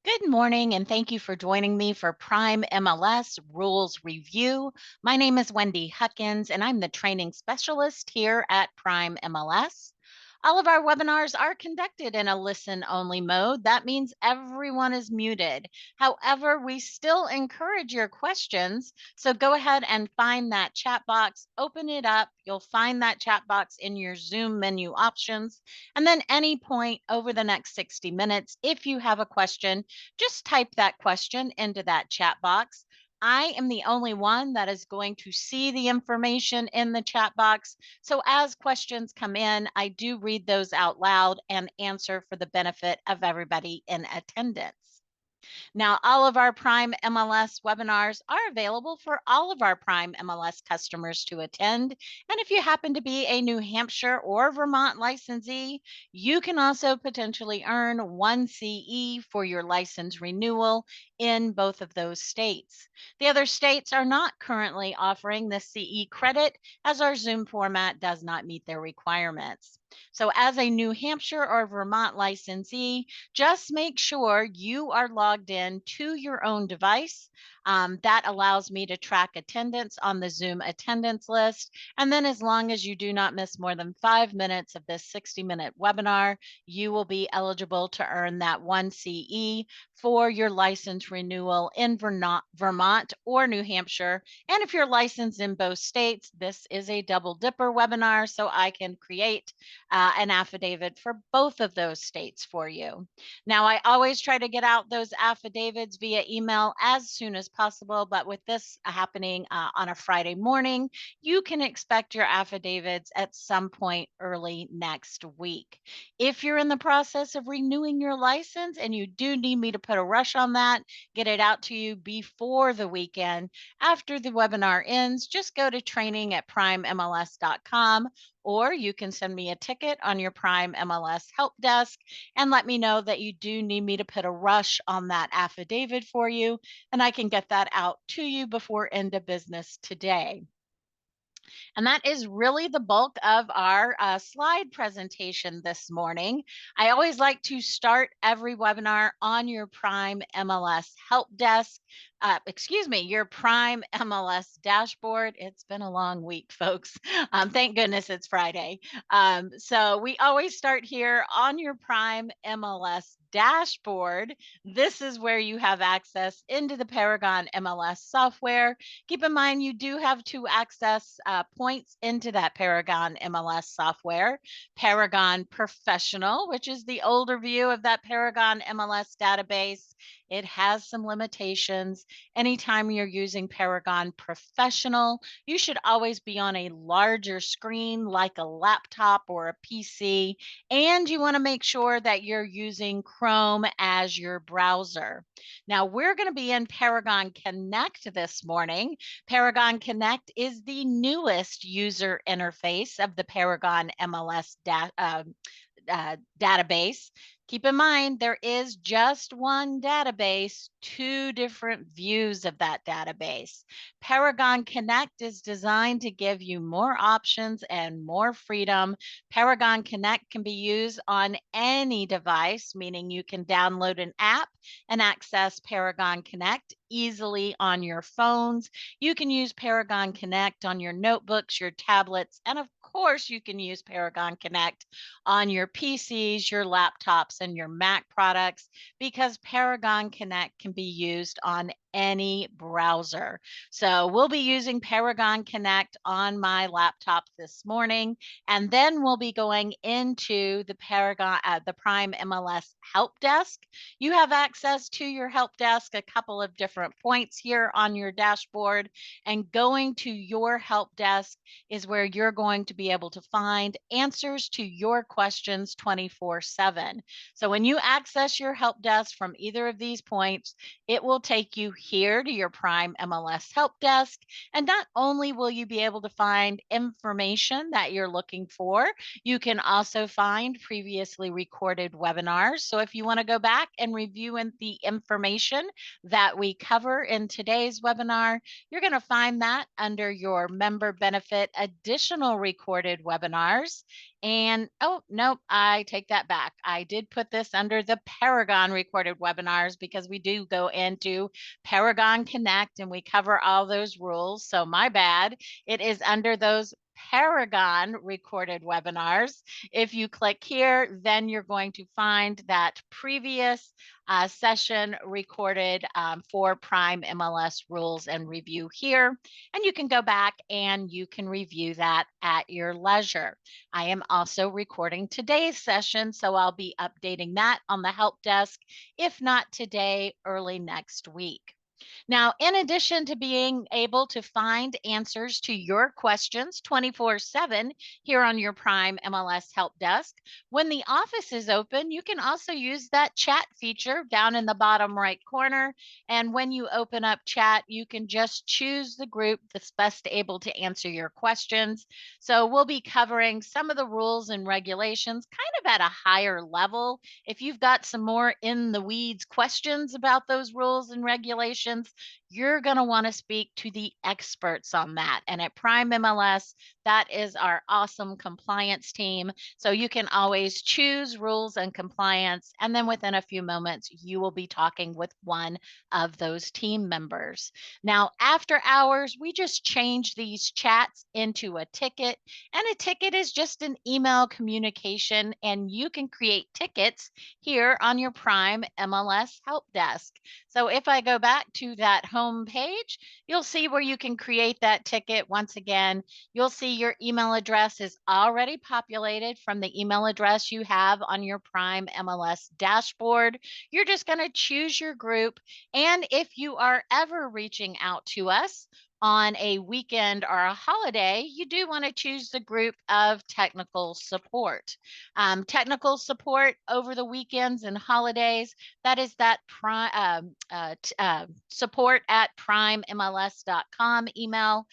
Good morning, and thank you for joining me for Prime MLS Rules Review. My name is Wendy Huckins, and I'm the training specialist here at Prime MLS. All of our webinars are conducted in a listen only mode. That means everyone is muted. However, we still encourage your questions. So go ahead and find that chat box, open it up. You'll find that chat box in your Zoom menu options. And then, any point over the next 60 minutes, if you have a question, just type that question into that chat box. I am the only one that is going to see the information in the chat box. So as questions come in, I do read those out loud and answer for the benefit of everybody in attendance. Now, all of our Prime MLS webinars are available for all of our Prime MLS customers to attend. And if you happen to be a New Hampshire or Vermont licensee, you can also potentially earn 1 CE for your license renewal in both of those states. The other states are not currently offering the CE credit as our Zoom format does not meet their requirements. So, as a New Hampshire or Vermont licensee, just make sure you are logged in to your own device. That allows me to track attendance on the Zoom attendance list. And then, as long as you do not miss more than 5 minutes of this 60-minute webinar, you will be eligible to earn that 1 CE for your license renewal in Vermont or New Hampshire. And if you're licensed in both states, this is a double dipper webinar, so I can create an affidavit for both of those states for you. Now, I always try to get out those affidavits via email as soon as possible, but with this happening on a Friday morning, you can expect your affidavits at some point early next week. If you're in the process of renewing your license and you do need me to put a rush on that, get it out to you before the weekend, after the webinar ends, just go to training at primemls.com, or you can send me a ticket on your PrimeMLS Helpdesk and let me know that you do need me to put a rush on that affidavit for you, and I can get that out to you before end of business today. And that is really the bulk of our slide presentation this morning. I always like to start every webinar on your Prime MLS Help Desk. Your Prime MLS dashboard. It's been a long week, folks. Thank goodness it's Friday. So we always start here on your Prime MLS dashboard. This is where you have access into the Paragon MLS software. Keep in mind, you do have two access points into that Paragon MLS software. Paragon Professional, which is the older view of that Paragon MLS database. It has some limitations. Anytime you're using Paragon Professional, you should always be on a larger screen like a laptop or a PC. And you want to make sure that you're using Chrome as your browser. Now, we're going to be in Paragon Connect this morning. Paragon Connect is the newest user interface of the Paragon MLS database. Keep in mind, there is just one database, two different views of that database. Paragon Connect is designed to give you more options and more freedom. Paragon Connect can be used on any device, meaning you can download an app and access Paragon Connect easily on your phones. You can use Paragon Connect on your notebooks, your tablets, and of course, you can use Paragon Connect on your PCs, your laptops, and your Mac products, because Paragon Connect can be used on any browser. So we'll be using Paragon Connect on my laptop this morning, and then we'll be going into the the Prime MLS Help Desk. You have access to your Help Desk a couple of different points here on your dashboard, and going to your Help Desk is where you're going to be able to find answers to your questions 24/7. So when you access your Help Desk from either of these points, it will take you here to your Prime MLS Help Desk. And not only will you be able to find information that you're looking for, you can also find previously recorded webinars. So if you want to go back and review the information that we cover in today's webinar, you're going to find that under your member benefit additional recorded webinars. And oh, nope, I take that back. I did put this under the Paragon recorded webinars because we do go into Paragon Connect and we cover all those rules. So my bad. It is under those Paragon recorded webinars. If you click here, then you're going to find that previous session recorded for Prime MLS Rules and Review here. And you can go back and you can review that at your leisure. I am also recording today's session, so I'll be updating that on the help desk, if not today, early next week. Now, in addition to being able to find answers to your questions 24/7 here on your Prime MLS Help Desk, when the office is open, you can also use that chat feature down in the bottom right corner. And when you open up chat, you can just choose the group that's best able to answer your questions. So we'll be covering some of the rules and regulations kind of at a higher level. If you've got some more in the weeds questions about those rules and regulations, you're going to want to speak to the experts on that. And at Prime MLS, that is our awesome compliance team. So you can always choose rules and compliance. And then within a few moments, you will be talking with one of those team members. Now, after hours, we just change these chats into a ticket. And a ticket is just an email communication. And you can create tickets here on your Prime MLS Help Desk. So if I go back to that home page, you'll see where you can create that ticket. Once again, you'll see your email address is already populated from the email address you have on your Prime MLS dashboard. You're just going to choose your group. And if you are ever reaching out to us on a weekend or a holiday, you do want to choose the group of technical support. Technical support over the weekends and holidays, that is that support at primemls.com email.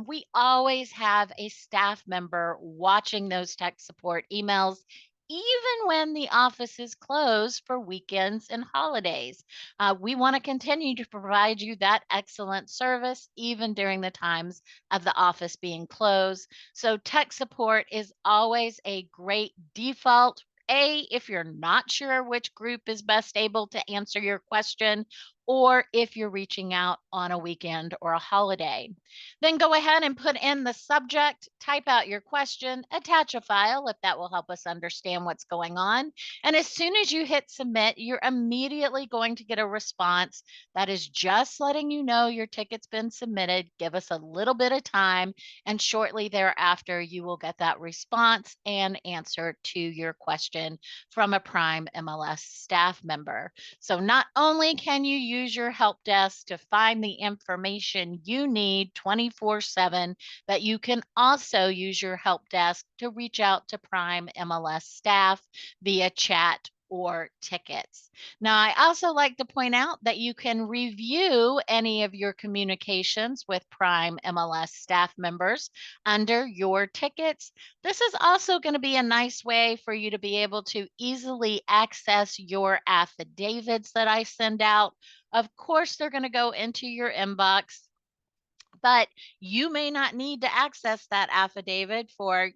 We always have a staff member watching those tech support emails, even when the office is closed for weekends and holidays. We want to continue to provide you that excellent service, even during the times of the office being closed. So, tech support is always a great default. If you're not sure which group is best able to answer your question, or if you're reaching out on a weekend or a holiday. Then go ahead and put in the subject, type out your question, attach a file if that will help us understand what's going on. And as soon as you hit submit, you're immediately going to get a response that is just letting you know your ticket's been submitted. Give us a little bit of time, and shortly thereafter, you will get that response and answer to your question from a Prime MLS staff member. So not only can you use your help desk to find the information you need 24/7, but you can also use your help desk to reach out to Prime MLS staff via chat or tickets. Now, I also like to point out that you can review any of your communications with Prime MLS staff members under your tickets. This is also going to be a nice way for you to be able to easily access your affidavits that I send out. Of course, they're going to go into your inbox, but you may not need to access that affidavit for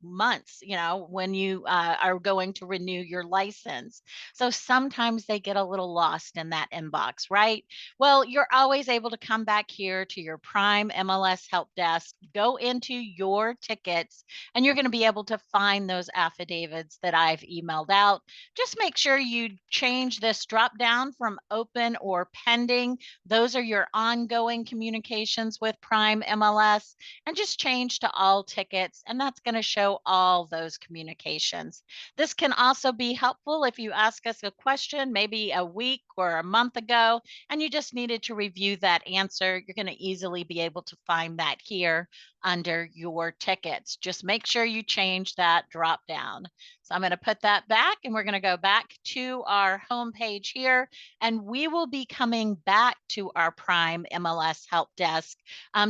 months, when you are going to renew your license. So sometimes they get a little lost in that inbox, right? Well, you're always able to come back here to your Prime MLS help desk, go into your tickets, and you're going to be able to find those affidavits that I've emailed out. Just make sure you change this drop down from open or pending. Those are your ongoing communications with Prime MLS, and just change to all tickets, and that's going to show all those communications. This can also be helpful if you ask us a question maybe a week or a month ago and you just needed to review that answer. You're going to easily be able to find that here under your tickets. Just make sure you change that drop down. So I'm going to put that back, and we're going to go back to our home page here, and we will be coming back to our Prime MLS help desk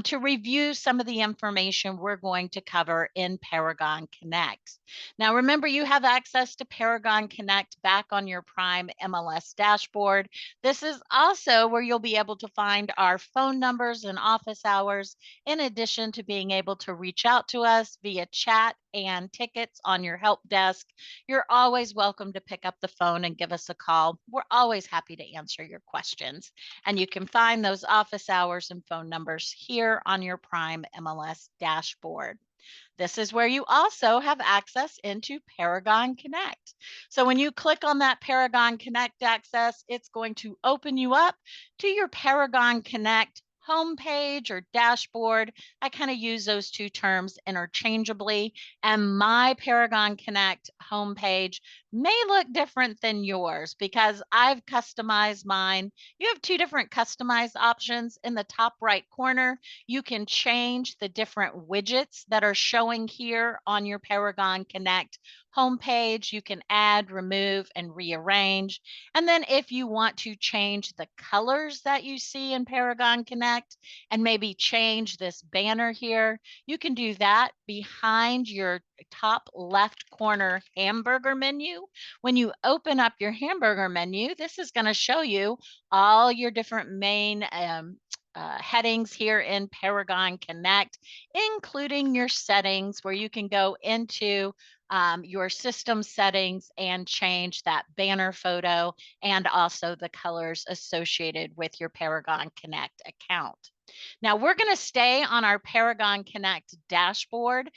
to review some of the information we're going to cover in Paragon Connect. Now, remember, you have access to Paragon Connect back on your Prime MLS dashboard. This is also where you'll be able to find our phone numbers and office hours, in addition to being being able to reach out to us via chat and tickets on your help desk, you're always welcome to pick up the phone and give us a call. We're always happy to answer your questions. And you can find those office hours and phone numbers here on your Prime MLS dashboard. This is where you also have access into Paragon Connect. So when you click on that Paragon Connect access, it's going to open you up to your Paragon Connect homepage or dashboard. I kind of use those two terms interchangeably. And my Paragon Connect homepage may look different than yours because I've customized mine. You have two different customize options in the top right corner. You can change the different widgets that are showing here on your Paragon Connect homepage. You can add, remove, and rearrange. And then if you want to change the colors that you see in Paragon Connect and maybe change this banner here, you can do that behind your top left corner hamburger menu. When you open up your hamburger menu, this is going to show you all your different main headings here in Paragon Connect, including your settings where you can go into your system settings and change that banner photo and also the colors associated with your Paragon Connect account. Now we're going to stay on our Paragon Connect dashboard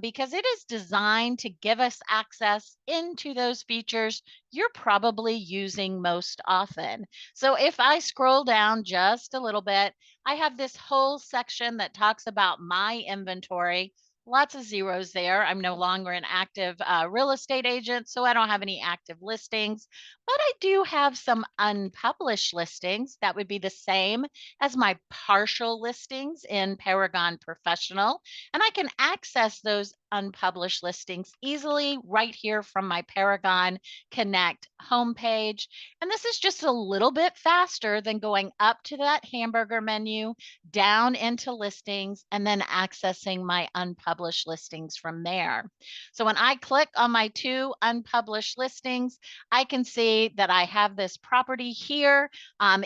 because it is designed to give us access into those features you're probably using most often. So if I scroll down just a little bit, I have this whole section that talks about my inventory. Lots of zeros there. I'm no longer an active real estate agent, so I don't have any active listings, but I do have some unpublished listings. That would be the same as my partial listings in Paragon Professional. And I can access those unpublished listings easily right here from my Paragon Connect homepage. And this is just a little bit faster than going up to that hamburger menu, down into listings, and then accessing my unpublished listings from there. So when I click on my two unpublished listings, I can see that I have this property here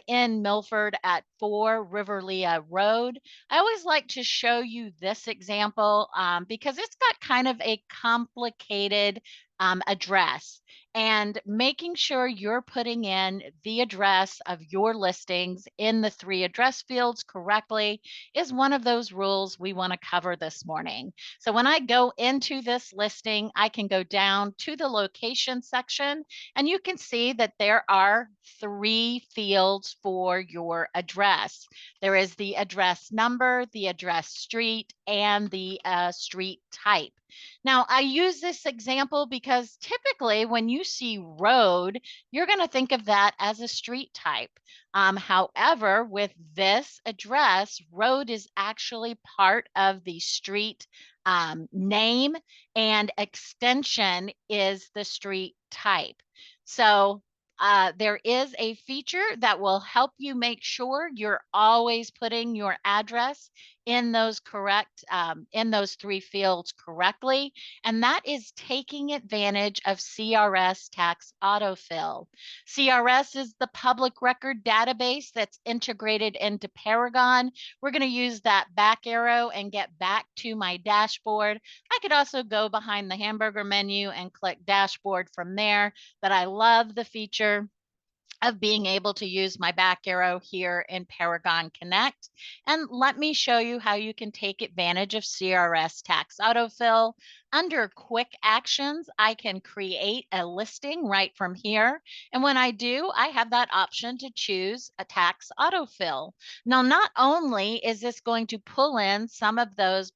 in Milford at 4 Riverlea Road. I always like to show you this example because it's got kind of a complicated address, and making sure you're putting in the address of your listings in the 3 address fields correctly is one of those rules we want to cover this morning. So when I go into this listing, I can go down to the location section and you can see that there are 3 fields for your address. There is the address number, the address street, and the street type. Now, I use this example because typically when you see road, you're going to think of that as a street type. However, with this address, road is actually part of the street name, and extension is the street type. So there is a feature that will help you make sure you're always putting your address in those in those 3 fields correctly, and that is taking advantage of CRS tax autofill. CRS is the public record database that's integrated into Paragon. We're going to use that back arrow and get back to my dashboard. I could also go behind the hamburger menu and click dashboard from there, but I love the feature of being able to use my back arrow here in Paragon Connect. And let me show you how you can take advantage of CRS tax autofill. Under quick actions, I can create a listing right from here. And when I do, I have that option to choose a tax autofill. Now, not only is this going to pull in some of those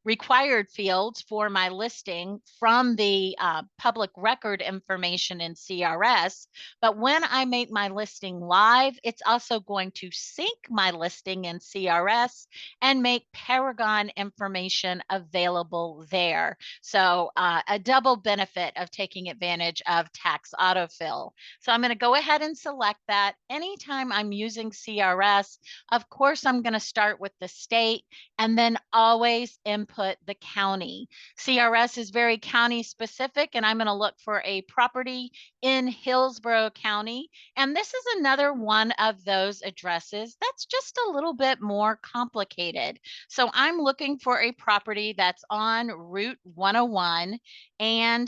required fields for my listing from the public record information in CRS. But when I make my listing live, it's also going to sync my listing in CRS and make Paragon information available there. So a double benefit of taking advantage of tax autofill. So I'm going to go ahead and select that. Anytime I'm using CRS, of course, I'm going to start with the state and then always input input the county. CRS is very county specific, and I'm going to look for a property in Hillsborough County. And this is another one of those addresses that's just a little bit more complicated. So I'm looking for a property that's on Route 101, and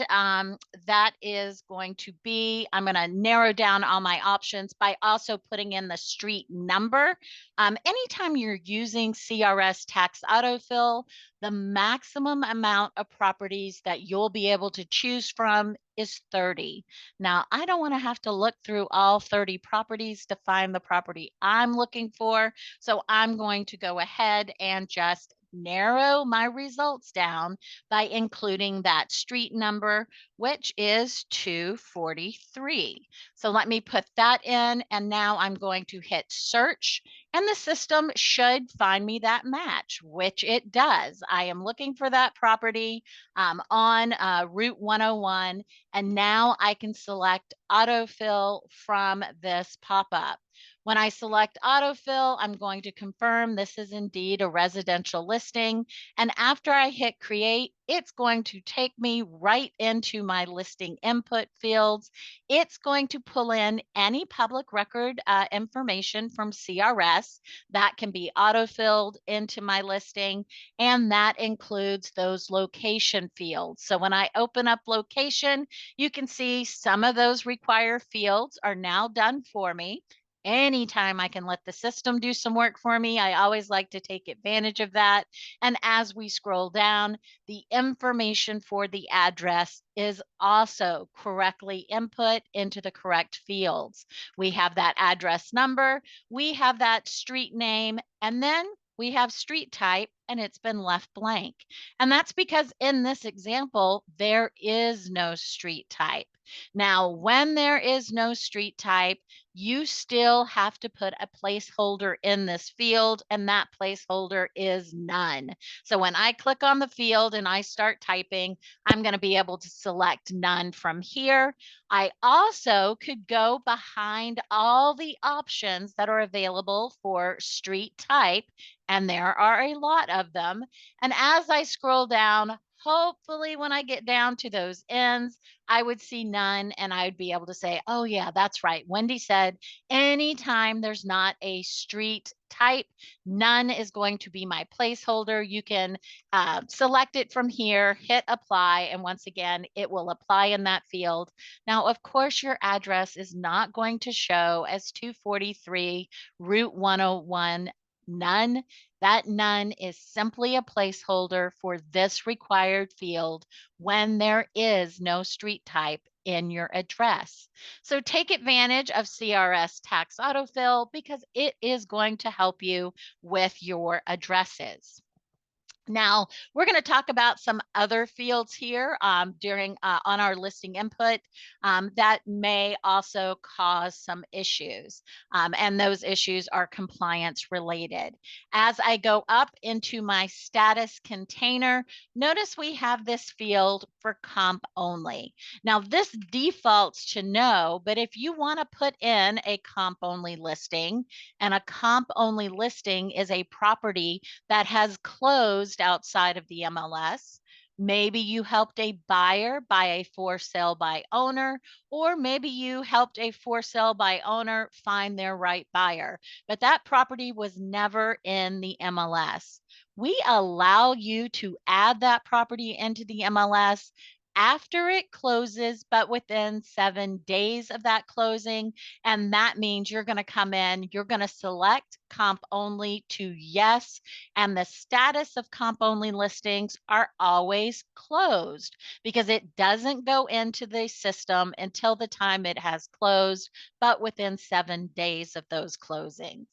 that is going to be, I'm going to narrow down all my options by also putting in the street number. Anytime you're using CRS tax autofill, the maximum amount of properties that you'll be able to choose from is 30. Now, I don't want to have to look through all 30 properties to find the property I'm looking for, so I'm going to go ahead and just narrow my results down by including that street number, which is 243. So let me put that in, and now I'm going to hit search, and the system should find me that match, which it does. I am looking for that property on Route 101, and now I can select autofill from this pop-up. When I select autofill, I'm going to confirm this is indeed a residential listing. And after I hit create, it's going to take me right into my listing input fields. It's going to pull in any public record information from CRS that can be autofilled into my listing, and that includes those location fields. So when I open up location, you can see some of those required fields are now done for me. Anytime I can let the system do some work for me, I always like to take advantage of that. And as we scroll down, the information for the address is also correctly input into the correct fields. We have that address number, we have that street name, and then we have street type, and it's been left blank. And that's because in this example, there is no street type. Now, when there is no street type, you still have to put a placeholder in this field, and that placeholder is none. So when I click on the field and I start typing, I'm going to be able to select none from here. I also could go behind all the options that are available for street type, and there are a lot of them. And as I scroll down, hopefully when I get down to those ends, I would see none, and I would be able to say, oh yeah, that's right. Wendy said anytime there's not a street type, none is going to be my placeholder. You can select it from here, hit apply, and once again, it will apply in that field. Now, of course, your address is not going to show as 243 Route 101 none. That none is simply a placeholder for this required field when there is no street type in your address. So take advantage of CRS tax autofill because it is going to help you with your addresses. Now, we're going to talk about some other fields here during on our listing input that may also cause some issues. And those issues are compliance related. As I go up into my status container, notice we have this field for comp only. Now, this defaults to no, but if you want to put in a comp only listing, and a comp only listing is a property that has closed outside of the MLS. Maybe you helped a buyer buy a for sale by owner, or maybe you helped a for sale by owner find their right buyer, but that property was never in the MLS. We allow you to add that property into the MLS after it closes, but within 7 days of that closing. And that means you're going to come in, you're going to select comp only to yes. And the status of comp only listings are always closed because it doesn't go into the system until the time it has closed, but within 7 days of those closings.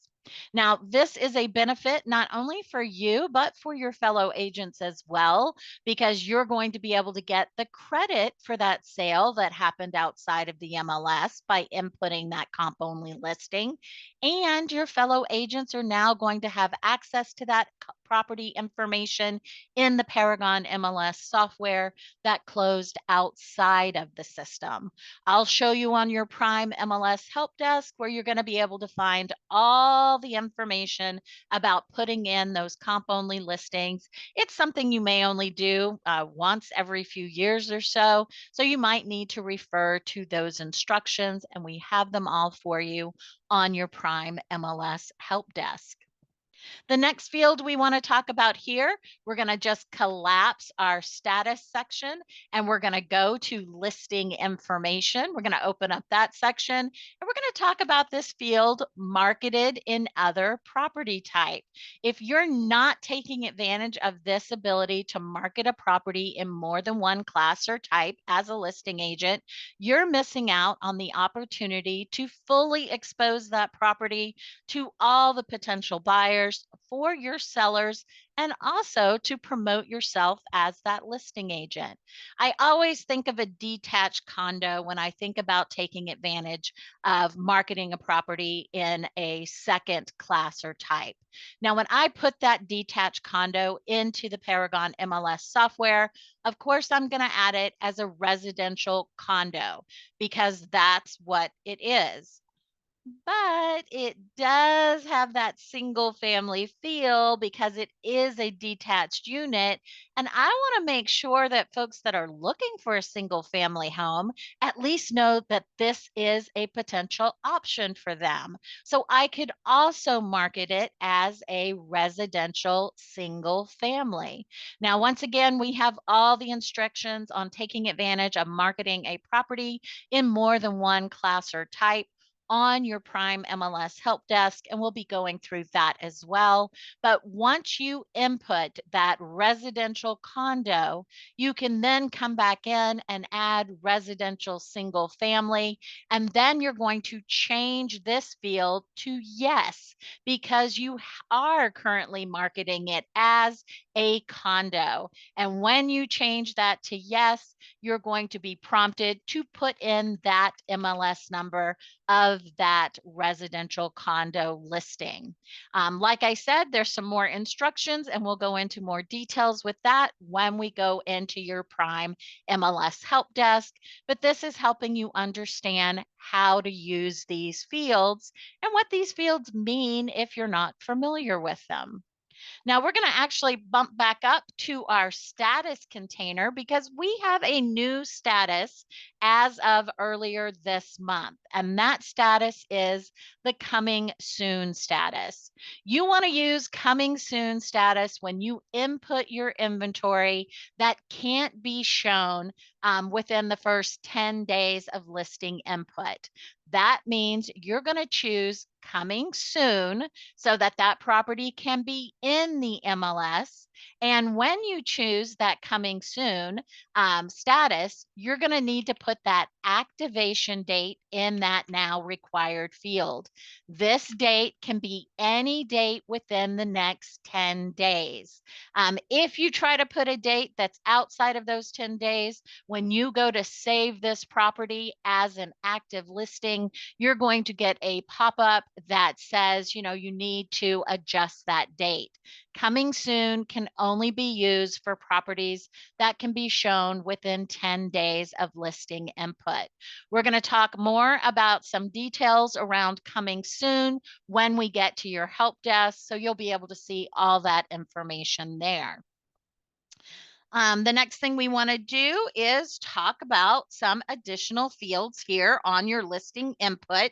Now, this is a benefit not only for you, but for your fellow agents as well, because you're going to be able to get the credit for that sale that happened outside of the MLS by inputting that comp only listing. And your fellow agents are now going to have access to that property information in the Paragon MLS software that closed outside of the system. I'll show you on your Prime MLS help desk where you're going to be able to find all the information about putting in those comp only listings. It's something you may only do once every few years or so. So you might need to refer to those instructions, and we have them all for you on your Prime MLS help desk. The next field we want to talk about here, we're going to just collapse our status section and we're going to go to listing information. We're going to open up that section and we're going to talk about this field, marketed in other property type. If you're not taking advantage of this ability to market a property in more than one class or type as a listing agent, you're missing out on the opportunity to fully expose that property to all the potential buyers, for your sellers, and also to promote yourself as that listing agent. I always think of a detached condo when I think about taking advantage of marketing a property in a second class or type. Now, when I put that detached condo into the Paragon MLS software, of course, I'm going to add it as a residential condo because that's what it is. But it does have that single family feel because it is a detached unit. And I want to make sure that folks that are looking for a single family home at least know that this is a potential option for them. So I could also market it as a residential single family. Now, once again, we have all the instructions on taking advantage of marketing a property in more than one class or type on your Prime MLS help desk, and we'll be going through that as well. But once you input that residential condo, you can then come back in and add residential single family, and then you're going to change this field to yes, because you are currently marketing it as a condo. And when you change that to yes, you're going to be prompted to put in that MLS number of that residential condo listing. Like I said, there's some more instructions and we'll go into more details with that when we go into your Prime MLS help desk. But this is helping you understand how to use these fields and what these fields mean if you're not familiar with them. Now we're going to actually bump back up to our status container because we have a new status as of earlier this month. And that status is the coming soon status. You want to use coming soon status when you input your inventory that can't be shown within the first 10 days of listing input. That means you're going to choose coming soon so that that property can be in the MLS. And when you choose that coming soon status, you're going to need to put that activation date in that now required field. This date can be any date within the next 10 days. If you try to put a date that's outside of those 10 days, when you go to save this property as an active listing, you're going to get a pop-up that says, you need to adjust that date. Coming soon can only be used for properties that can be shown within 10 days of listing input. We're going to talk more about some details around coming soon when we get to your help desk, so you'll be able to see all that information there. The next thing we want to do is talk about some additional fields here on your listing input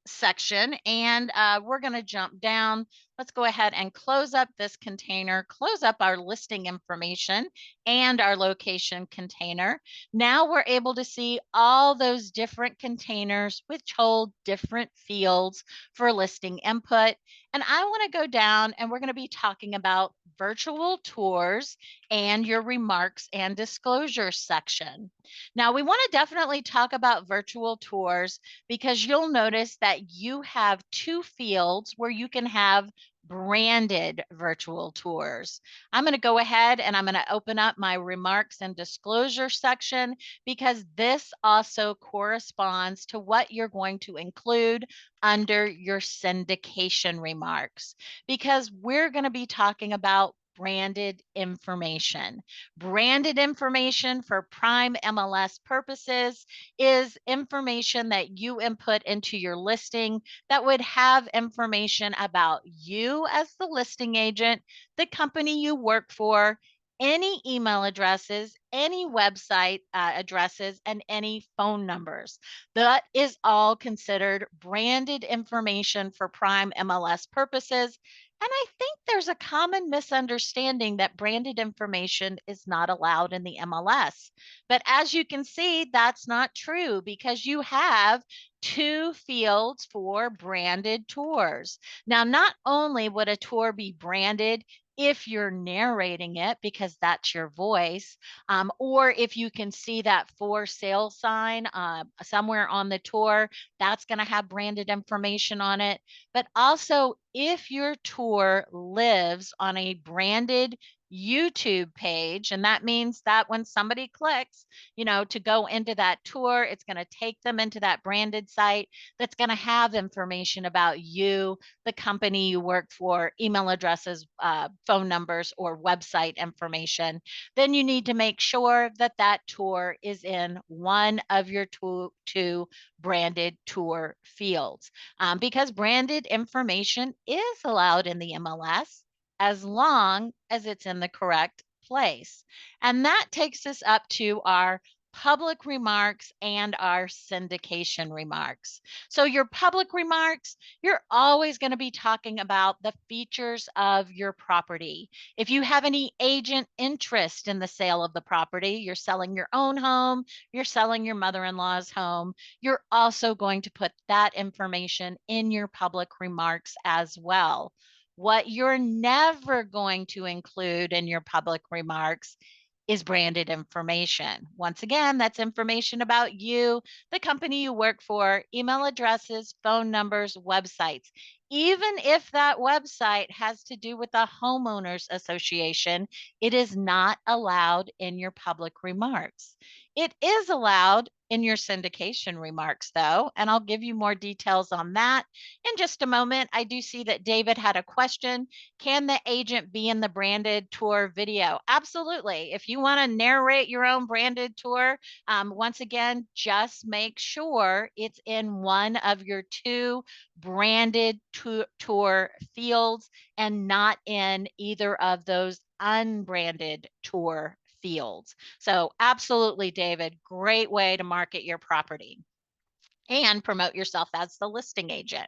section. And we're going to jump down. Let's go ahead and close up this container, close up our listing information and our location container. Now we're able to see all those different containers which hold different fields for listing input. And I want to go down and we're going to be talking about virtual tours and your remarks and disclosure section. Now, we want to definitely talk about virtual tours because you'll notice that you have two fields where you can have branded virtual tours. I'm going to go ahead and I'm going to open up my remarks and disclosure section because this also corresponds to what you're going to include under your syndication remarks, because we're going to be talking about branded information. Branded information for Prime MLS purposes is information that you input into your listing that would have information about you as the listing agent, the company you work for, any email addresses, any website addresses, and any phone numbers. That is all considered branded information for Prime MLS purposes. And I think there's a common misunderstanding that branded information is not allowed in the MLS. But as you can see, that's not true because you have two fields for branded tours. Now, not only would a tour be branded if you're narrating it because that's your voice, or if you can see that for sale sign somewhere on the tour, that's going to have branded information on it. But also, if your tour lives on a branded YouTube page, and that means that when somebody clicks, to go into that tour, it's going to take them into that branded site that's going to have information about you, the company you work for, email addresses, phone numbers, or website information. Then you need to make sure that that tour is in one of your two branded tour fields, because branded information is allowed in the MLS as long as it's in the correct place. And that takes us up to our public remarks and our syndication remarks. So your public remarks, you're always going to be talking about the features of your property. If you have any agent interest in the sale of the property, you're selling your own home, you're selling your mother-in-law's home, you're also going to put that information in your public remarks as well. What you're never going to include in your public remarks is branded information. Once again, that's information about you, the company you work for, email addresses, phone numbers, websites. Even if that website has to do with a homeowners association, it is not allowed in your public remarks. It is allowed in your syndication remarks, though, and I'll give you more details on that in just a moment. I do see that David had a question. Can the agent be in the branded tour video? Absolutely. If you want to narrate your own branded tour, once again, just make sure it's in one of your two branded tour fields and not in either of those unbranded tour fields. So absolutely, David, great way to market your property and promote yourself as the listing agent.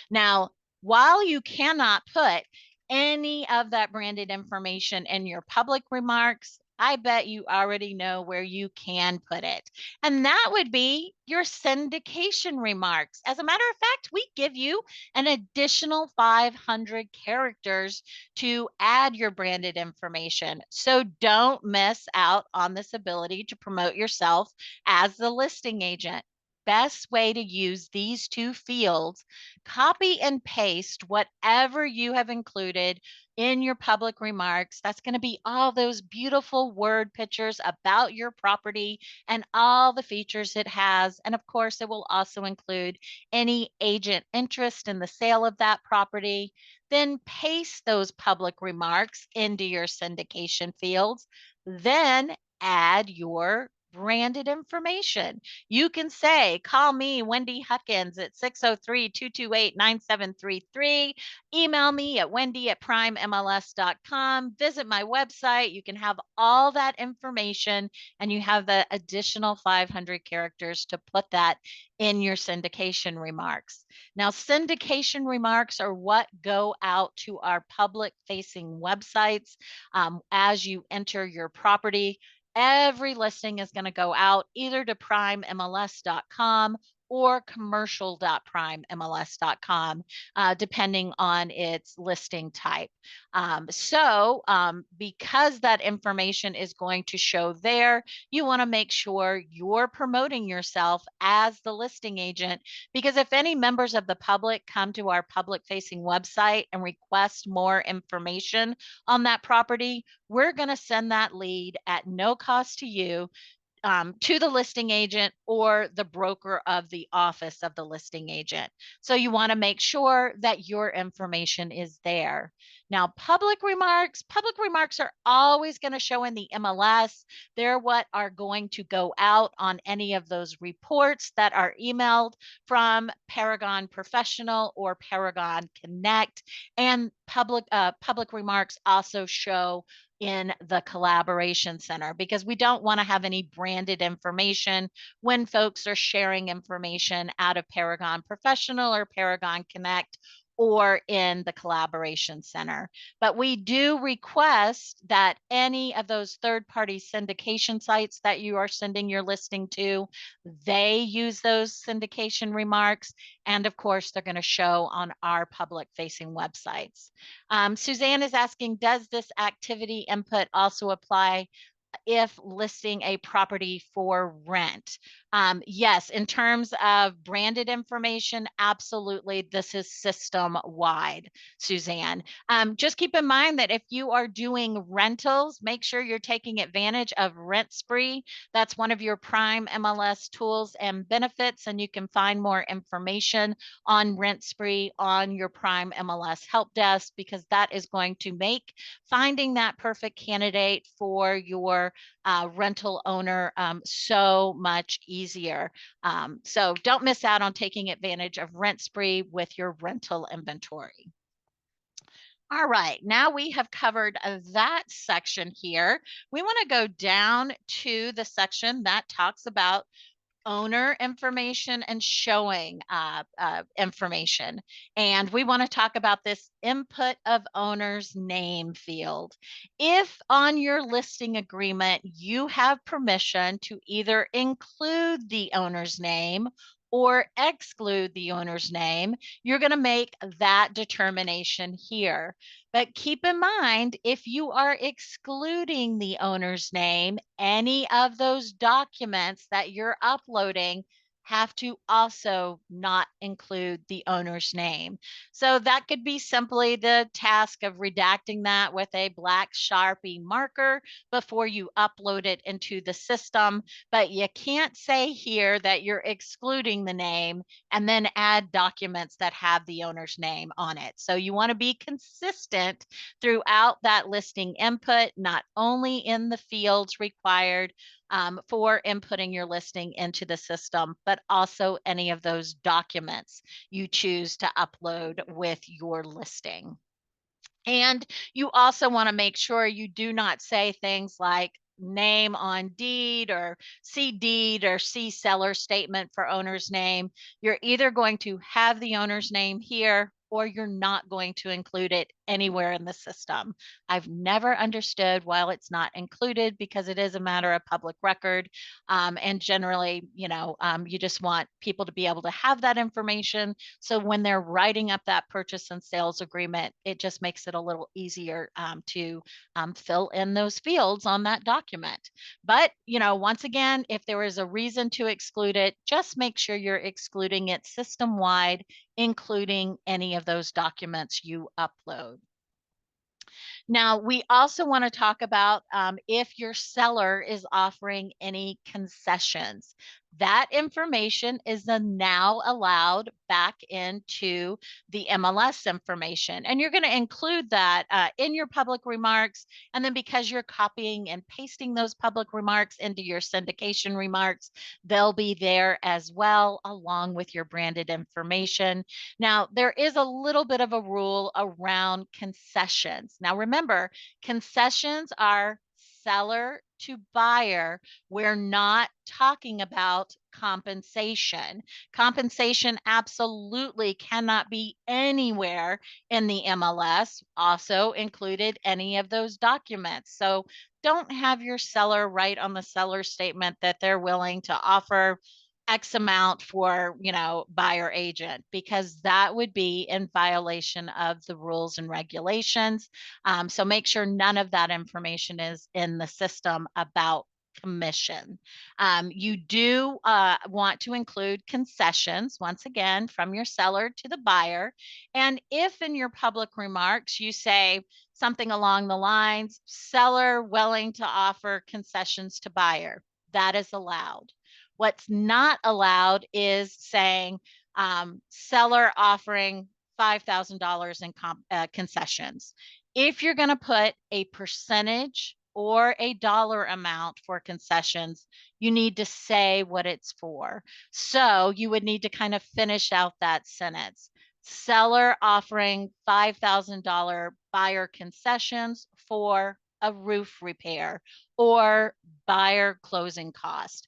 Now, while you cannot put any of that branded information in your public remarks, I bet you already know where you can put it. And that would be your syndication remarks. As a matter of fact, we give you an additional 500 characters to add your branded information. So don't miss out on this ability to promote yourself as the listing agent. Best way to use these two fields: copy and paste whatever you have included in your public remarks. That's going to be all those beautiful word pictures about your property and all the features it has. And of course, it will also include any agent interest in the sale of that property. Then paste those public remarks into your syndication fields. Then add your branded information. You can say, call me, Wendy Huckins, at 603-228-9733. Email me at wendy@primemls.com. Visit my website. You can have all that information, and you have the additional 500 characters to put that in your syndication remarks. Now, syndication remarks are what go out to our public-facing websites as you enter your property. Every listing is going to go out either to primemls.com or commercial.primemls.com, depending on its listing type. Because that information is going to show there, you want to make sure you're promoting yourself as the listing agent, because if any members of the public come to our public facing website and request more information on that property, we're going to send that lead at no cost to you, to the listing agent or the broker of the office of the listing agent. So you want to make sure that your information is there. Now, public remarks are always going to show in the MLS. They're what are going to go out on any of those reports that are emailed from Paragon Professional or Paragon Connect. And public remarks also show in the collaboration center, because we don't want to have any branded information when folks are sharing information out of Paragon Professional or Paragon Connect or in the collaboration center. But we do request that any of those third-party syndication sites that you are sending your listing to, they use those syndication remarks. And of course, they're going to show on our public-facing websites. Suzanne is asking, does this activity input also apply if listing a property for rent? Yes, in terms of branded information, absolutely. This is system wide, Suzanne. Just keep in mind that if you are doing rentals, make sure you're taking advantage of Rent Spree. That's one of your Prime MLS tools and benefits, and you can find more information on Rent Spree on your Prime MLS help desk, because that is going to make finding that perfect candidate for your rental owner so much easier. So don't miss out on taking advantage of Rent Spree with your rental inventory. All right, now we have covered that section here. We want to go down to the section that talks about owner information and showing information. And we want to talk about this input of owner's name field. If on your listing agreement, you have permission to either include the owner's name or exclude the owner's name, you're going to make that determination here. But keep in mind, if you are excluding the owner's name, any of those documents that you're uploading have to also not include the owner's name. So that could be simply the task of redacting that with a black Sharpie marker before you upload it into the system. But you can't say here that you're excluding the name and then add documents that have the owner's name on it. So you want to be consistent throughout that listing input, not only in the fields required for inputting your listing into the system, but also any of those documents you choose to upload with your listing. And you also want to make sure you do not say things like name on deed or see seller statement for owner's name. You're either going to have the owner's name here or you're not going to include it anywhere in the system. I've never understood why it's not included, because it is a matter of public record. And generally, you just want people to be able to have that information. So when they're writing up that purchase and sales agreement, it just makes it a little easier to fill in those fields on that document. But, once again, if there is a reason to exclude it, just make sure you're excluding it system wide, including any of those documents you upload. Now, we also want to talk about if your seller is offering any concessions. That information is now allowed back into the MLS information. And you're going to include that in your public remarks. And then because you're copying and pasting those public remarks into your syndication remarks, they'll be there as well, along with your branded information. Now, there is a little bit of a rule around concessions. Now, remember, concessions are seller to buyer. We're not talking about compensation. Compensation absolutely cannot be anywhere in the MLS, also included any of those documents. So don't have your seller write on the seller statement that they're willing to offer X amount for, buyer agent, because that would be in violation of the rules and regulations. So make sure none of that information is in the system about commission. You do want to include concessions, once again, from your seller to the buyer. And if in your public remarks you say something along the lines, seller willing to offer concessions to buyer, that is allowed. What's not allowed is saying seller offering $5,000 in concessions. If you're going to put a percentage or a dollar amount for concessions, you need to say what it's for. So you would need to kind of finish out that sentence. Seller offering $5,000 buyer concessions for a roof repair or buyer closing cost.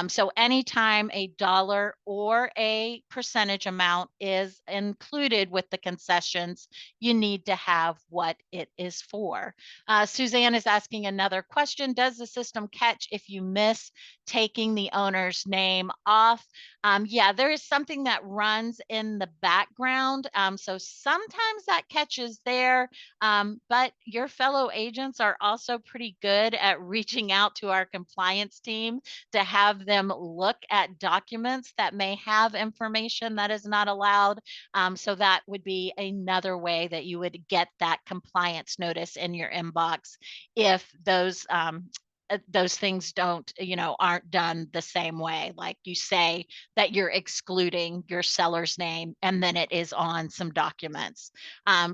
So anytime a dollar or a percentage amount is included with the concessions, you need to have what it is for. Suzanne is asking another question. Does the system catch if you miss taking the owner's name off? Yeah, there is something that runs in the background. So sometimes that catches there, but your fellow agents are also pretty good at reaching out to our compliance team to have them look at documents that may have information that is not allowed. So that would be another way that you would get that compliance notice in your inbox if those things aren't done the same way. Like you say that you're excluding your seller's name and then it is on some documents.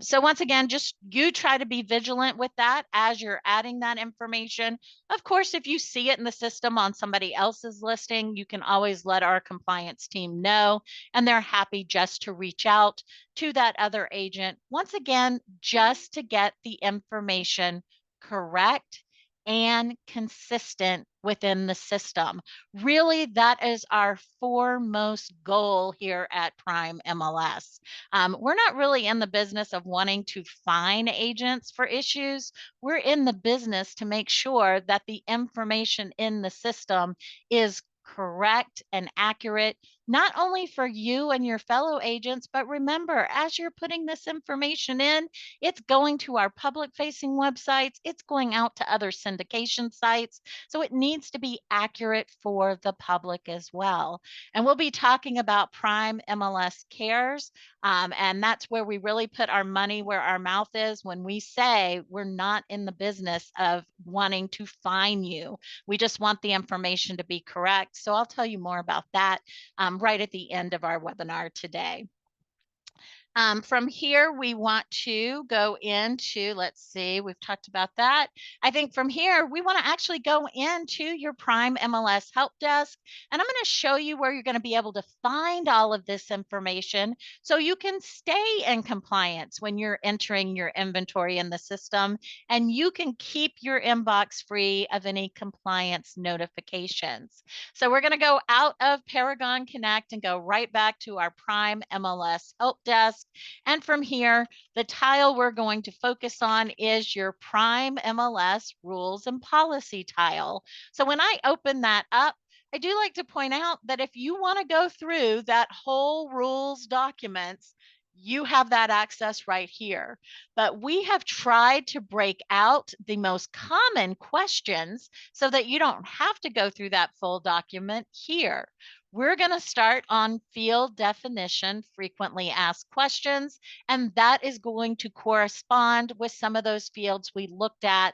So once again, just you try to be vigilant with that as you're adding that information. Of course, if you see it in the system on somebody else's listing, you can always let our compliance team know, and they're happy just to reach out to that other agent. Once again, just to get the information correct and consistent within the system. Really, that is our foremost goal here at Prime MLS. We're not really in the business of wanting to fine agents for issues. We're in the business to make sure that the information in the system is correct and accurate, not only for you and your fellow agents, but remember, as you're putting this information in, it's going to our public facing websites, it's going out to other syndication sites. So it needs to be accurate for the public as well. And we'll be talking about Prime MLS Cares. And that's where we really put our money where our mouth is when we say we're not in the business of wanting to fine you. We just want the information to be correct. So I'll tell you more about that right at the end of our webinar today. From here, we want to go into, let's see, we've talked about that. I think from here, we want to actually go into your PrimeMLS Helpdesk, and I'm going to show you where you're going to be able to find all of this information so you can stay in compliance when you're entering your inventory in the system, and you can keep your inbox free of any compliance notifications. So we're going to go out of Paragon Connect and go right back to our PrimeMLS Helpdesk. And from here, the tile we're going to focus on is your PrimeMLS Rules and Policy tile. So when I open that up, I do like to point out that if you want to go through that whole rules documents, you have that access right here. But we have tried to break out the most common questions so that you don't have to go through that full document here. We're going to start on field definition, frequently asked questions, and that is going to correspond with some of those fields we looked at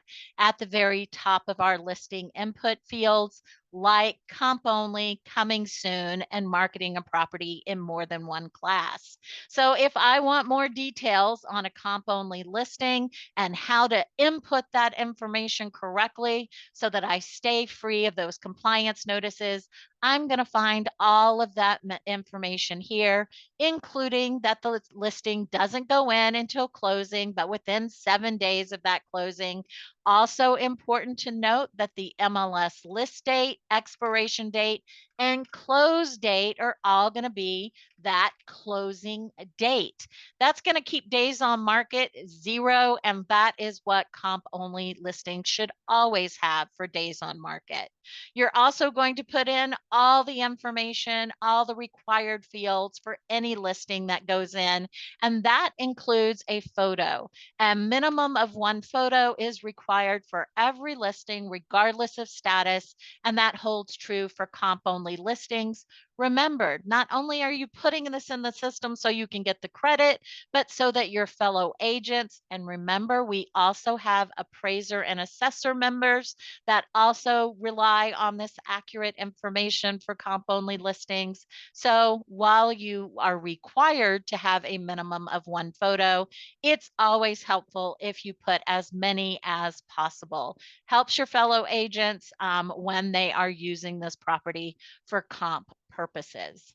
the very top of our listing input fields, like comp only, coming soon, and marketing a property in more than one class. So if I want more details on a comp only listing and how to input that information correctly so that I stay free of those compliance notices, I'm going to find all of that information here, including that the listing doesn't go in until closing, but within 7 days of that closing. Also important to note that the MLS list date, expiration date, and close date are all going to be that closing date. That's going to keep days on market 0, and that is what comp only listings should always have for days on market. You're also going to put in all the information, all the required fields for any listing that goes in, and that includes a photo. A minimum of one photo is required for every listing, regardless of status, and that holds true for comp only listings. Remember, not only are you putting this in the system so you can get the credit, but so that your fellow agents, and remember, we also have appraiser and assessor members that also rely on this accurate information for comp only listings. So while you are required to have a minimum of one photo, it's always helpful if you put as many as possible. Helps your fellow agents when they are using this property for comp purposes.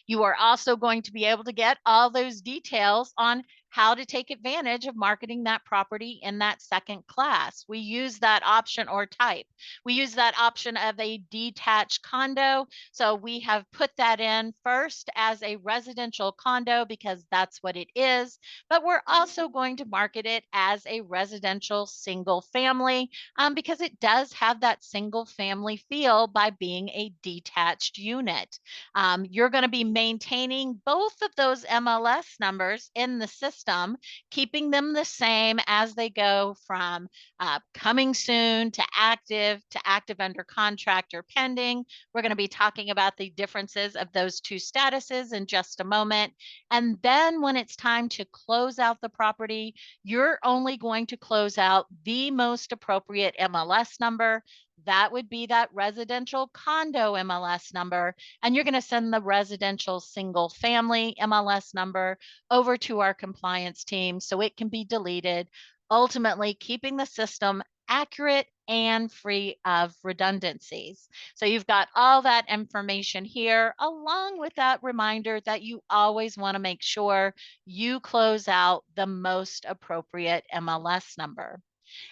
You are also going to be able to get all those details on how to take advantage of marketing that property in that second class. We use that option or type. We use that option of a detached condo. So we have put that in first as a residential condo because that's what it is. But we're also going to market it as a residential single family because it does have that single family feel by being a detached unit. You're going to be maintaining both of those MLS numbers in the system, keeping them the same as they go from coming soon to active under contract or pending. We're going to be talking about the differences of those two statuses in just a moment. And then when it's time to close out the property, you're only going to close out the most appropriate MLS number. That would be that residential condo MLS number, and you're going to send the residential single family MLS number over to our compliance team so it can be deleted, ultimately keeping the system accurate and free of redundancies. So you've got all that information here, along with that reminder that you always want to make sure you close out the most appropriate MLS number.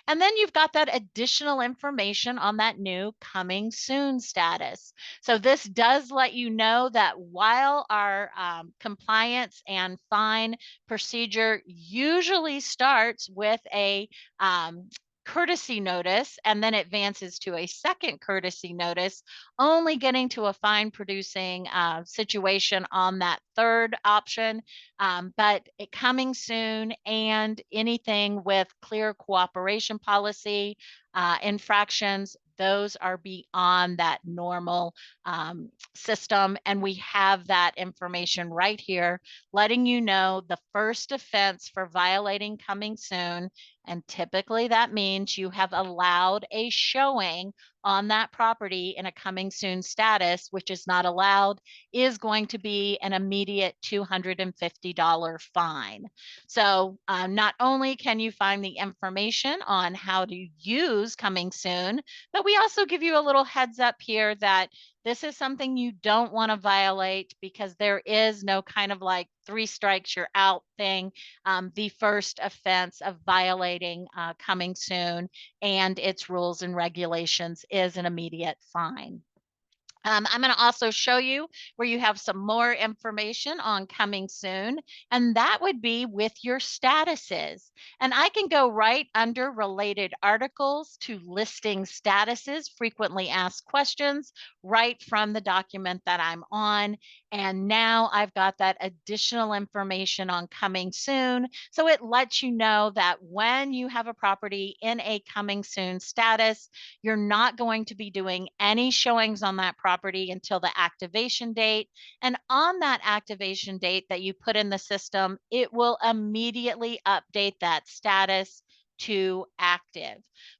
And then you've got that additional information on that new coming soon status. So this does let you know that while our compliance and fine procedure usually starts with a courtesy notice and then advances to a second courtesy notice, only getting to a fine producing situation on that third option. But it coming soon and anything with clear cooperation policy, infractions, those are beyond that normal system. And we have that information right here, letting you know the first offense for violating coming soon. And typically that means you have allowed a showing on that property in a coming soon status, which is not allowed, is going to be an immediate $250 fine. So not only can you find the information on how to use coming soon, but we also give you a little heads up here that this is something you don't want to violate because there is no kind of like three strikes, you're out thing. The first offense of violating coming soon and its rules and regulations is an immediate fine. I'm going to also show you where you have some more information on coming soon, and that would be with your statuses. And I can go right under related articles to listing statuses, frequently asked questions, right from the document that I'm on. And now I've got that additional information on coming soon. So it lets you know that when you have a property in a coming soon status, you're not going to be doing any showings on that property until the activation date. And on that activation date that you put in the system, it will immediately update that status to active.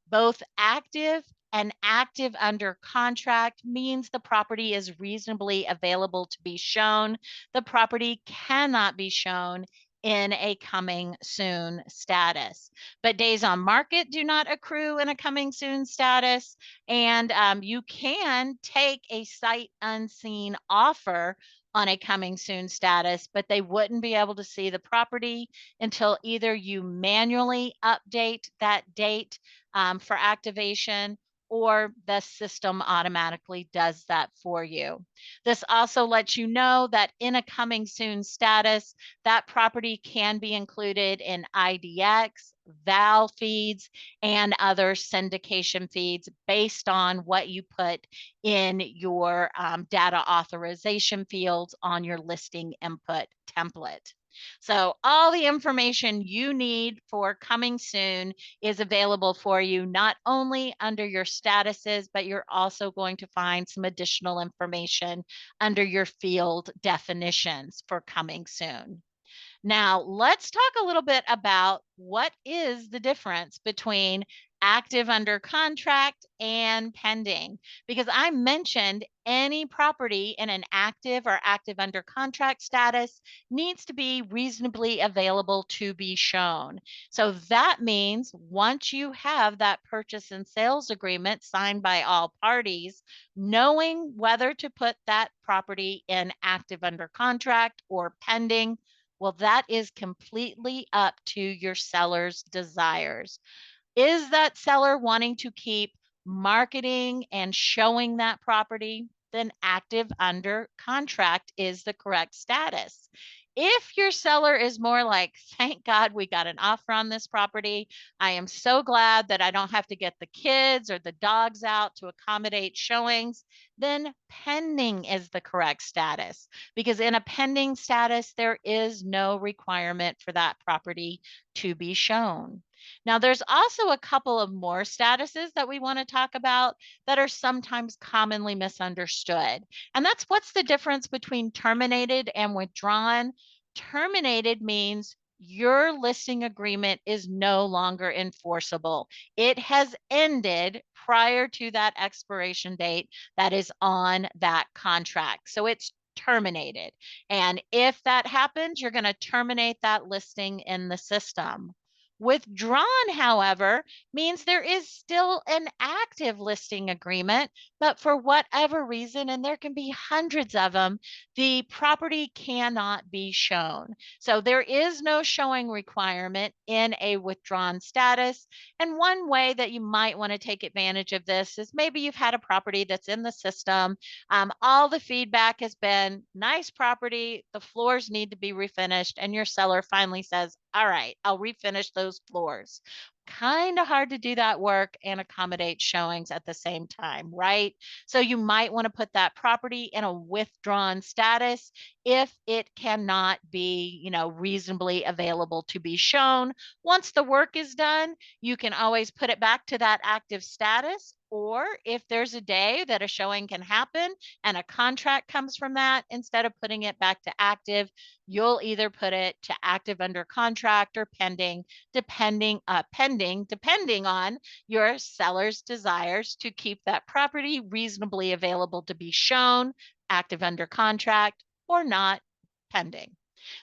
Both active and active under contract means the property is reasonably available to be shown. The property cannot be shown in a coming soon status. But days on market do not accrue in a coming soon status. And you can take a sight unseen offer on a coming soon status, but they wouldn't be able to see the property until either you manually update that date for activation or the system automatically does that for you. This also lets you know that in a coming soon status, that property can be included in IDX, VAL feeds, and other syndication feeds based on what you put in your data authorization fields on your listing input template. So all the information you need for coming soon is available for you, not only under your statuses, but you're also going to find some additional information under your field definitions for coming soon. Now, let's talk a little bit about what is the difference between active under contract and pending. Because I mentioned any property in an active or active under contract status needs to be reasonably available to be shown. So that means once you have that purchase and sales agreement signed by all parties, knowing whether to put that property in active under contract or pending, well, that is completely up to your seller's desires. Is that seller wanting to keep marketing and showing that property? Then active under contract is the correct status. If your seller is more like, thank God we got an offer on this property. I am so glad that I don't have to get the kids or the dogs out to accommodate showings, then pending is the correct status. Because in a pending status, there is no requirement for that property to be shown. Now, there's also a couple of more statuses that we want to talk about that are sometimes commonly misunderstood. And that's what's the difference between terminated and withdrawn. Terminated means your listing agreement is no longer enforceable. It has ended prior to that expiration date that is on that contract. So it's terminated. And if that happens, you're going to terminate that listing in the system. Withdrawn, however, means there is still an active listing agreement, but for whatever reason, and there can be hundreds of them, the property cannot be shown. So there is no showing requirement in a withdrawn status. And one way that you might want to take advantage of this is maybe you've had a property that's in the system. All the feedback has been nice property, the floors need to be refinished, and your seller finally says, all right, I'll refinish those floors. Kind of hard to do that work and accommodate showings at the same time, right? So you might want to put that property in a withdrawn status if it cannot be, reasonably available to be shown. Once the work is done, you can always put it back to that active status. Or if there's a day that a showing can happen and a contract comes from that, instead of putting it back to active, you'll either put it to active under contract or pending, depending on your seller's desires to keep that property reasonably available to be shown, active under contract, or not, pending.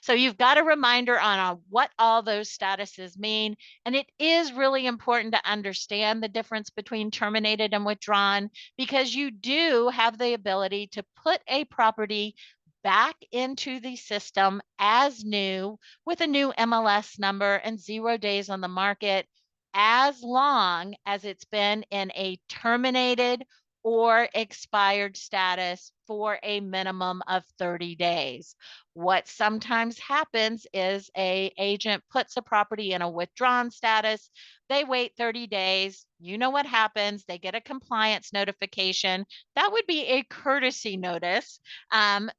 So you've got a reminder on what all those statuses mean. And it is really important to understand the difference between terminated and withdrawn, because you do have the ability to put a property back into the system as new with a new MLS number and 0 days on the market, as long as it's been in a terminated or expired status for a minimum of 30 days. What sometimes happens is a agent puts a property in a withdrawn status. They wait 30 days. You know what happens? They get a compliance notification. That would be a courtesy notice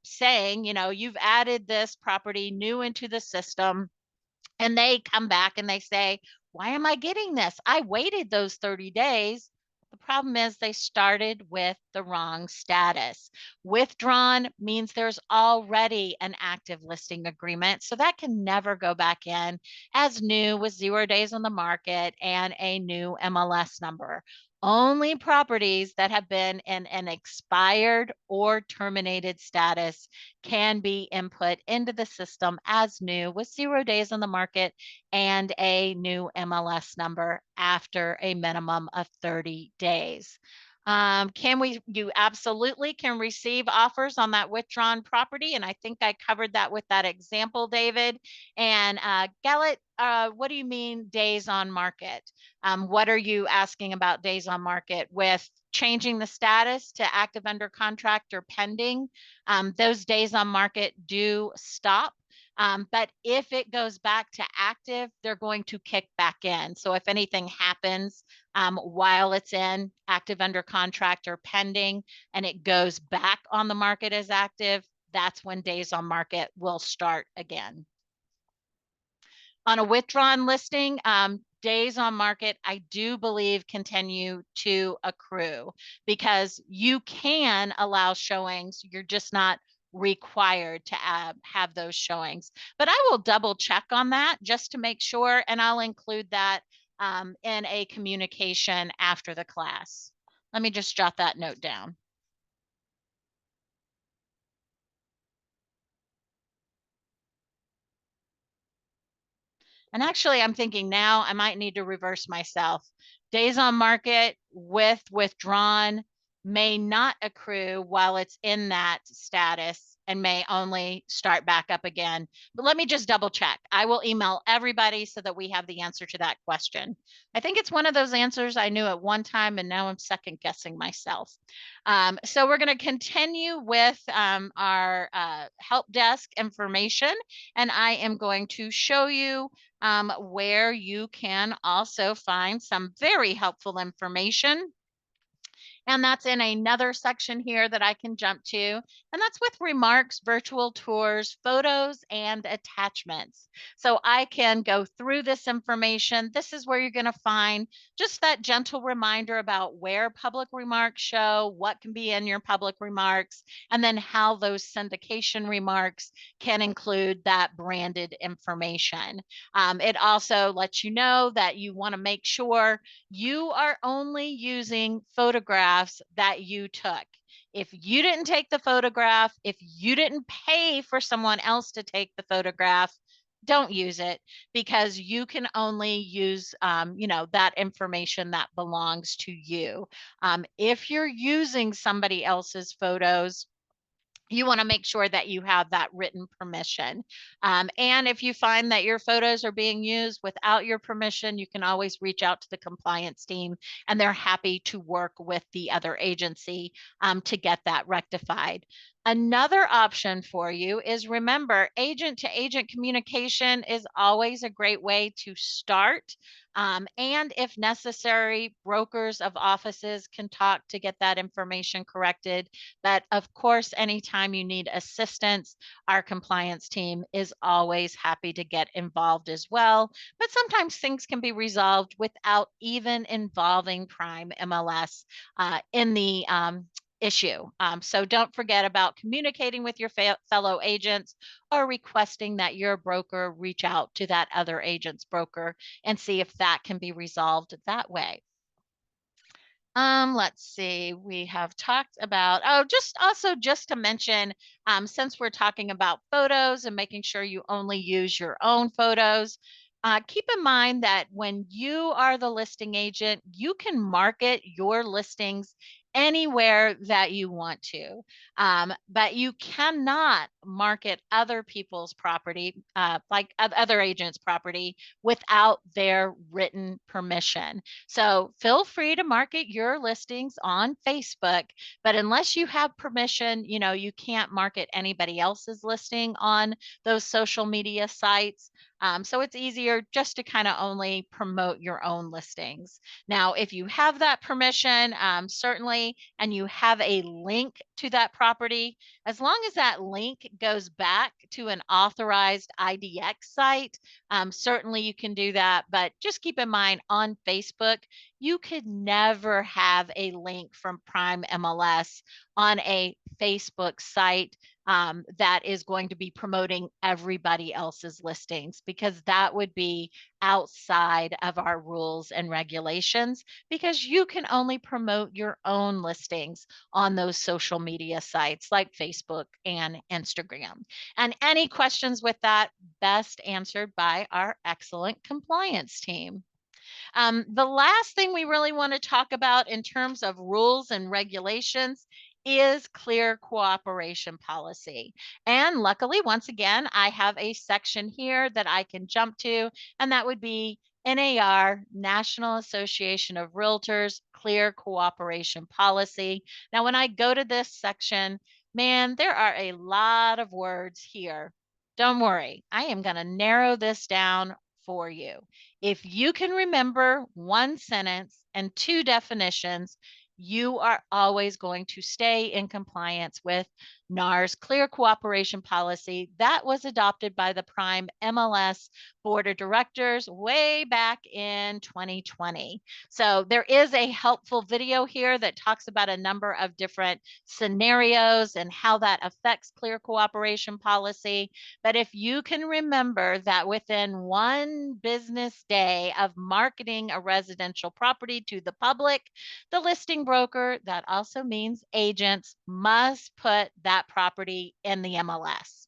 saying, you've added this property new into the system. And they come back and they say, why am I getting this? I waited those 30 days. The problem is they started with the wrong status. Withdrawn means there's already an active listing agreement, so that can never go back in as new with 0 days on the market and a new MLS number. Only properties that have been in an expired or terminated status can be input into the system as new with 0 days on the market and a new MLS number after a minimum of 30 days. You absolutely can receive offers on that withdrawn property. And I think I covered that with that example, David. And Gallet, what do you mean days on market? What are you asking about days on market with changing the status to active under contract or pending? Those days on market do stop. But if it goes back to active, they're going to kick back in. So if anything happens while it's in active under contract or pending and it goes back on the market as active, that's when days on market will start again. On a withdrawn listing, days on market, I do believe continue to accrue because you can allow showings. You're just not required to have those showings. But I will double check on that just to make sure, and I'll include that in a communication after the class. Let me just jot that note down. And actually, I'm thinking now I might need to reverse myself. Days on market with withdrawn may not accrue while it's in that status and may only start back up again. But let me just double check. I will email everybody so that we have the answer to that question. I think it's one of those answers I knew at one time and now I'm second guessing myself. So we're going to continue with our help desk information, and I am going to show you where you can also find some very helpful information. And that's in another section here that I can jump to. And that's with remarks, virtual tours, photos, and attachments. So I can go through this information. This is where you're going to find just that gentle reminder about where public remarks show, what can be in your public remarks, and then how those syndication remarks can include that branded information. It also lets you know that you want to make sure you are only using photographs that you took. If you didn't take the photograph, if you didn't pay for someone else to take the photograph, don't use it because you can only use, that information that belongs to you. If you're using somebody else's photos, you want to make sure that you have that written permission. And if you find that your photos are being used without your permission, you can always reach out to the compliance team and they're happy to work with the other agency to get that rectified. Another option for you is remember, agent to agent communication is always a great way to start. And if necessary, brokers of offices can talk to get that information corrected. But of course, anytime you need assistance, our compliance team is always happy to get involved as well. But sometimes things can be resolved without even involving Prime MLS in the issue. So don't forget about communicating with your fellow agents or requesting that your broker reach out to that other agent's broker and see if that can be resolved that way. Let's see. We have talked about, just to mention, since we're talking about photos and making sure you only use your own photos, keep in mind that when you are the listing agent, you can market your listings anywhere that you want to, but you cannot market other people's property, like other agents' property, without their written permission. So feel free to market your listings on Facebook, but unless you have permission, you can't market anybody else's listing on those social media sites. So it's easier just to kind of only promote your own listings. Now, if you have that permission, certainly, and you have a link to that property, as long as that link goes back to an authorized IDX site, certainly you can do that. But just keep in mind on Facebook, you could never have a link from Prime MLS on a Facebook site that is going to be promoting everybody else's listings because that would be outside of our rules and regulations because you can only promote your own listings on those social media sites like Facebook and Instagram. And any questions with that, best answered by our excellent compliance team. The last thing we really want to talk about in terms of rules and regulations is clear cooperation policy. And luckily, once again, I have a section here that I can jump to, and that would be NAR, National Association of Realtors, Clear Cooperation Policy. Now, when I go to this section, man, there are a lot of words here. Don't worry, I am going to narrow this down for you. If you can remember one sentence and two definitions, you are always going to stay in compliance with NAR's Clear Cooperation Policy that was adopted by the Prime MLS Board of Directors way back in 2020. So there is a helpful video here that talks about a number of different scenarios and how that affects Clear Cooperation Policy. But if you can remember that within one business day of marketing a residential property to the public, the listing broker, that also means agents, must put that property in the MLS.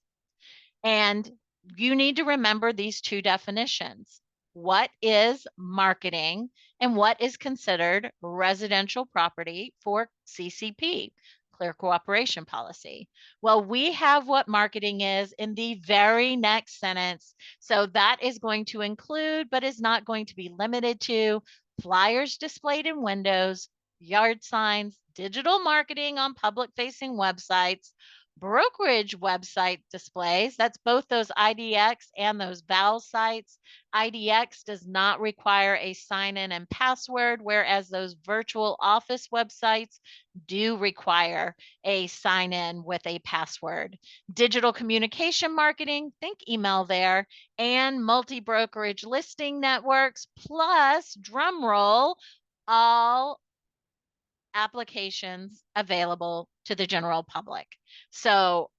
And you need to remember these two definitions. What is marketing and what is considered residential property for CCP, Clear Cooperation Policy? Well, we have what marketing is in the very next sentence. So that is going to include, but is not going to be limited to, flyers displayed in windows, yard signs, digital marketing on public facing websites, brokerage website displays. That's both those IDX and those VAL sites. IDX does not require a sign in and password, whereas those virtual office websites do require a sign in with a password. Digital communication marketing, think email there, and multi brokerage listing networks, plus drum roll, all applications available to the general public. So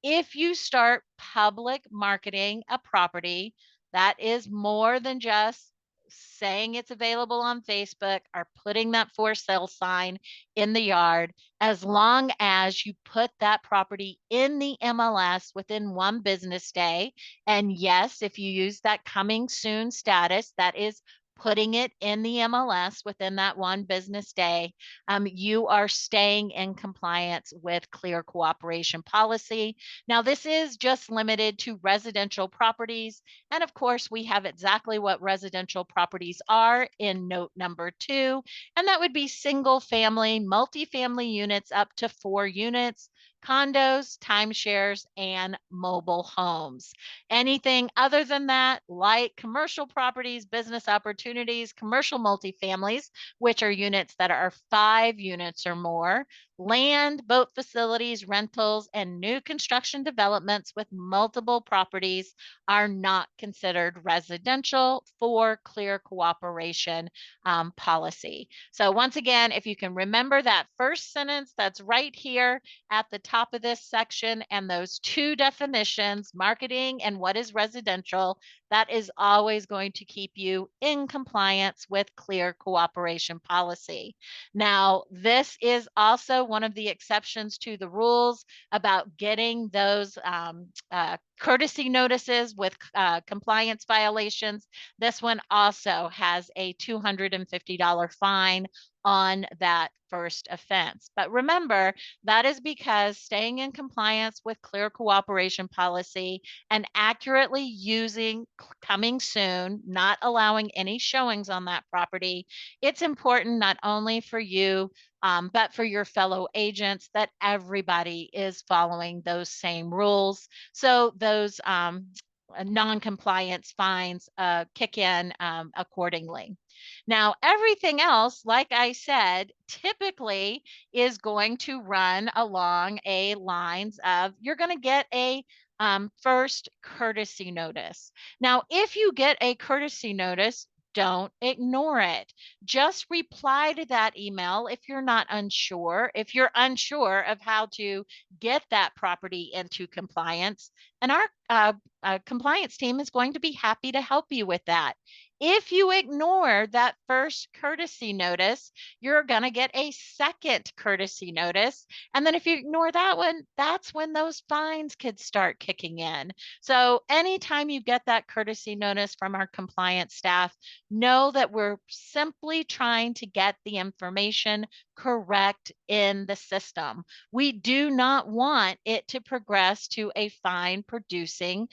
if you start public marketing a property, that is more than just saying it's available on Facebook or putting that for sale sign in the yard, as long as you put that property in the MLS within one business day. And yes, if you use that coming soon status, that is putting it in the MLS within that one business day, you are staying in compliance with Clear Cooperation Policy. Now, this is just limited to residential properties. And of course, we have exactly what residential properties are in note number 2. And that would be single family, multifamily units up to 4 units, condos, timeshares, and mobile homes. Anything other than that, like commercial properties, business opportunities, commercial multifamilies, which are units that are 5 units or more, land, boat facilities, rentals, and new construction developments with multiple properties are not considered residential for Clear Cooperation Policy. So once again, if you can remember that first sentence that's right here at the top of this section and those two definitions, marketing and what is residential, that is always going to keep you in compliance with Clear Cooperation Policy. Now, this is also one of the exceptions to the rules about getting those courtesy notices with compliance violations. This one also has a $250 fine on that first offense. But remember, that is because staying in compliance with Clear Cooperation Policy and accurately using coming soon, not allowing any showings on that property, it's important not only for you, but for your fellow agents that everybody is following those same rules. So those non-compliance fines kick in accordingly. Now, everything else, like I said, typically is going to run along a lines of you're going to get a first courtesy notice. Now, if you get a courtesy notice, don't ignore it. Just reply to that email if you're not unsure. If you're unsure of how to get that property into compliance, and our compliance team is going to be happy to help you with that. If you ignore that first courtesy notice, you're going to get a second courtesy notice. And then if you ignore that one, that's when those fines could start kicking in. So anytime you get that courtesy notice from our compliance staff, know that we're simply trying to get the information correct in the system. We do not want it to progress to a fine producing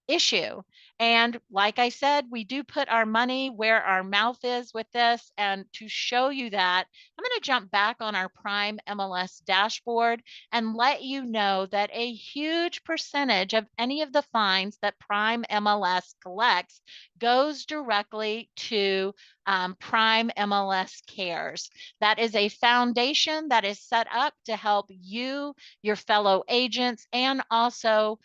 issue. And like I said, we do put our money where our mouth is with this. And to show you that, I'm going to jump back on our Prime MLS dashboard and let you know that a huge percentage of any of the fines that Prime MLS collects goes directly to Prime MLS Cares. That is a foundation that is set up to help you, your fellow agents, and also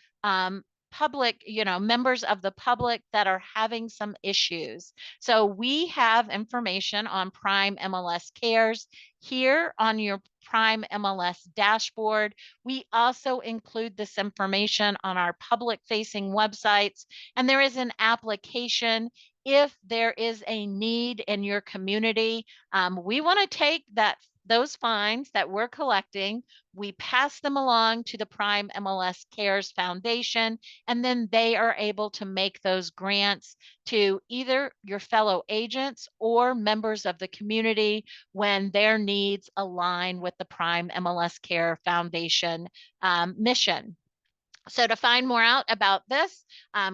public, members of the public that are having some issues. So we have information on Prime MLS Cares here on your Prime MLS dashboard. We also include this information on our public facing websites, and there is an application if there is a need in your community. We want to take those fines that we're collecting, we pass them along to the Prime MLS Cares Foundation, and then they are able to make those grants to either your fellow agents or members of the community when their needs align with the Prime MLS Care Foundation mission. So to find more out about this,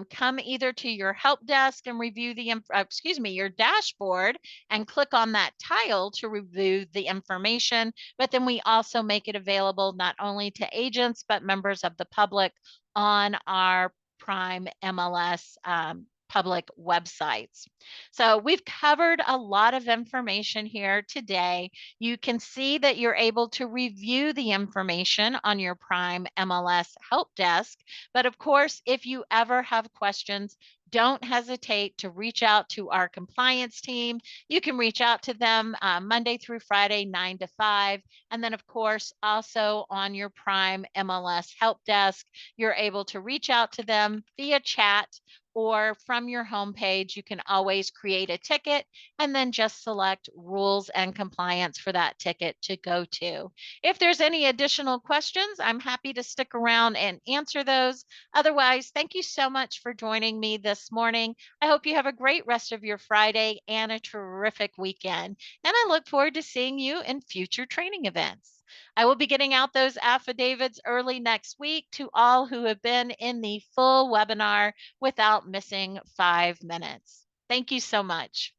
come either to your help desk and review your dashboard and click on that tile to review the information. But then we also make it available not only to agents, but members of the public on our Prime MLS public websites. So we've covered a lot of information here today. You can see that you're able to review the information on your Prime MLS help desk. But of course, if you ever have questions, don't hesitate to reach out to our compliance team. You can reach out to them Monday through Friday, 9 to 5. And then, of course, also on your Prime MLS help desk, you're able to reach out to them via chat or from your homepage. You can always create a ticket and then just select rules and compliance for that ticket to go to. If there's any additional questions, I'm happy to stick around and answer those. Otherwise, thank you so much for joining me this morning. I hope you have a great rest of your Friday and a terrific weekend. And I look forward to seeing you in future training events. I will be getting out those affidavits early next week to all who have been in the full webinar without missing 5 minutes. Thank you so much.